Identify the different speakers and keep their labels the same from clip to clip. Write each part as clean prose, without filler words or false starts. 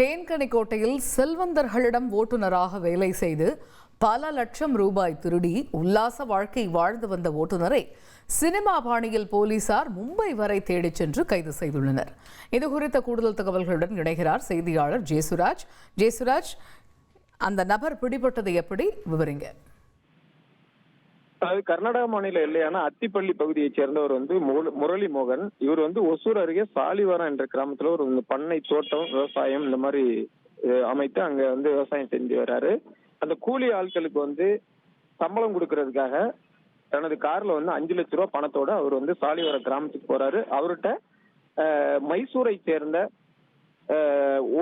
Speaker 1: தேன்கனிக்கோட்டையில் செல்வந்தர்களிடம் ஓட்டுநராக வேலை செய்து பல லட்சம் ரூபாய் திருடி உல்லாச வாழ்க்கை வாழ்ந்து வந்த ஓட்டுநரை சினிமா பாணியில் போலீசார் மும்பை வரை தேடிச் சென்று கைது செய்துள்ளனர். இதுகுறித்த கூடுதல் தகவல்களுடன் இணைகிறார் செய்தியாளர் ஜெயசுராஜ். அந்த நபர் பிடிபட்டது எப்படி, விவரிங்க.
Speaker 2: அதாவது கர்நாடக மாநில எல்லையான அத்திப்பள்ளி பகுதியைச் சேர்ந்தவர் முரளி மோகன். இவர் ஒசூர் அருகே சாலிவாரம் என்ற கிராமத்துல ஒரு பண்ணை, தோட்டம், விவசாயம் இந்த மாதிரி அமைத்து அங்க விவசாயம் செஞ்சு வர்றாரு. அந்த கூலி ஆட்களுக்கு சம்பளம் கொடுக்கறதுக்காக தனது கார்ல 5 லட்சம் ரூபாய் பணத்தோட அவர் சாலிவாரம் கிராமத்துக்கு போறாரு. அவர்கிட்ட மைசூரை சேர்ந்த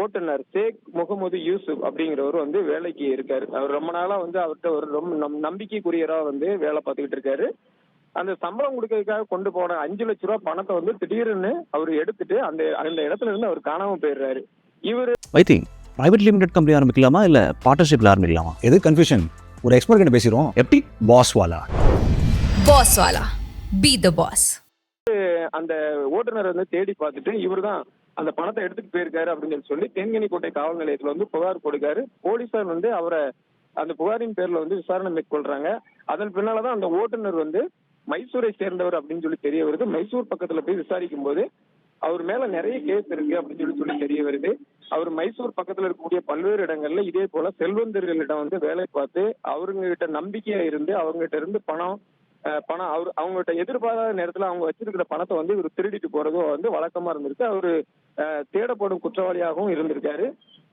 Speaker 2: ஓட்டுநர் ஷேக் முகமது யூசுப் அப்படிங்கிறவர் வேலைக்கு இருக்காரு. அவர் ரொம்ப நாளா அவர்கிட்ட ஒரு ரொம்ப நம்பிக்கைக்குரியரா வேலை பார்த்துக்கிட்டு இருக்காரு. அந்த சம்பளம் கொடுக்கறதுக்காக கொண்டு போன 5 லட்சம் ரூபாய் பணத்தை திடீர்னு அவர் எடுத்துட்டு அந்த இடத்துல இருந்து அவர் காணாம போயிடுறாரு. இவரு
Speaker 3: பிரைவேட் லிமிடெட் கம்பெனி ஆரம்பிக்கலாமா இல்ல பார்ட்னர்ஷிப்ல ஆரம்பிக்கலாமா? எது கன்ஃபியூஷன்? ஒரு எக்ஸ்பர்ட் கிட்ட பேசிரோம். எப்படி பாஸ் வாலா
Speaker 4: பி தி பாஸ்.
Speaker 2: அந்த ஓட்டுநர் தேடி பார்த்துட்டு இவர்தான் அந்த பணத்தை எடுத்துட்டு போயிருக்காரு அப்படின்னு சொல்லி தேன்கனிக்கோட்டை காவல் நிலையத்துல புகார் கொடுக்காரு. போலீசார் அவரை அந்த புகாரின் பேர்ல விசாரணை மேற்கொள்றாங்க. அதன் பின்னாலதான் அந்த ஓட்டுநர் மைசூரை சேர்ந்தவர் அப்படின்னு சொல்லி தெரிய வருது. மைசூர் பக்கத்துல போய் விசாரிக்கும் போது அவர் மேல நிறைய கேஸ் இருக்கு அப்படின்னு சொல்லி தெரிய வருது. அவர் மைசூர் பக்கத்துல இருக்கக்கூடிய பல்வேறு இடங்கள்ல இதே போல செல்வந்தர்களிடம் வேலை பார்த்து அவருங்க கிட்ட நம்பிக்கையா இருந்து அவங்ககிட்ட இருந்து பணம் அவங்ககிட்ட எதிர்பாராத நேரத்துல அவங்க வச்சிருக்கிற பணத்தை இவர் திருடிட்டு போறதும் வழக்கமா இருந்திருக்கு. அவரு தேடப்படும் குற்றவாளியாகவும் இருந்திருக்காரு.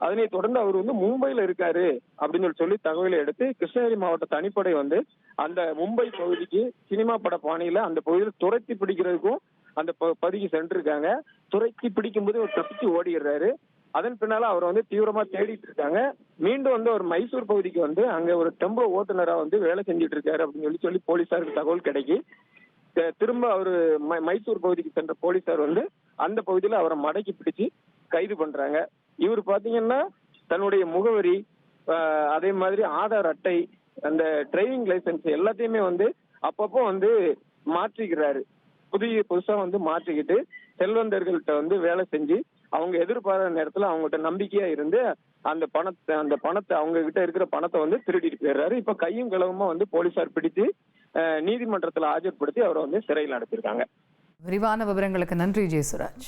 Speaker 2: அதனை தொடர்ந்து அவர் மும்பையில இருக்காரு அப்படின்னு சொல்லி தகவலை எடுத்து கிருஷ்ணகிரி மாவட்ட தனிப்படை அந்த மும்பை பகுதிக்கு சினிமா பட பாணியில அந்த பகுதியில் துரத்தி பிடிக்கிறதுக்கும் அந்த பகுதிக்கு சென்றிருக்காங்க. துரத்தி பிடிக்கும் போது அவர் தப்பிச்சு ஓடிடுறாரு. அதன் பின்னால அவர் தீவிரமா தேடிட்டு இருக்காங்க. மீண்டும் ஒரு மைசூர் பகுதிக்கு அங்க ஒரு டெம்போ ஓட்டுநரா வேலை செஞ்சுட்டு இருக்காரு அப்படின்னு சொல்லி போலீசாருக்கு தகவல் கிடைக்கி திரும்ப அவரு மைசூர் பகுதிக்கு சென்ற போலீசார் அந்த பகுதியில அவரை மடக்கி பிடிச்சு கைது பண்றாங்க. இவர் பாத்தீங்கன்னா தன்னுடைய முகவரி, அதே மாதிரி ஆதார் அட்டை, அந்த டிரைவிங் லைசன்ஸ் எல்லாத்தையுமே அப்பப்போ மாற்றிக்கிறாரு. புதுசா மாற்றிக்கிட்டு செல்வந்தர்கள்ட்ட வேலை செஞ்சு அவங்க எதிர்பாராத நேரத்துல அவங்ககிட்ட நம்பிக்கையா இருந்து அந்த பணத்தை அவங்க கிட்ட இருக்கிற பணத்தை திருடிட்டு போயிடுறாரு. இப்ப கையும் களவுமா போலீசார் பிடித்து நீதிமன்றத்துல ஆஜர்படுத்தி அவரை சிறையில் அடைச்சிருக்காங்க.
Speaker 1: விரிவான விவரங்களுக்கு நன்றி ஜெயசுராஜ்.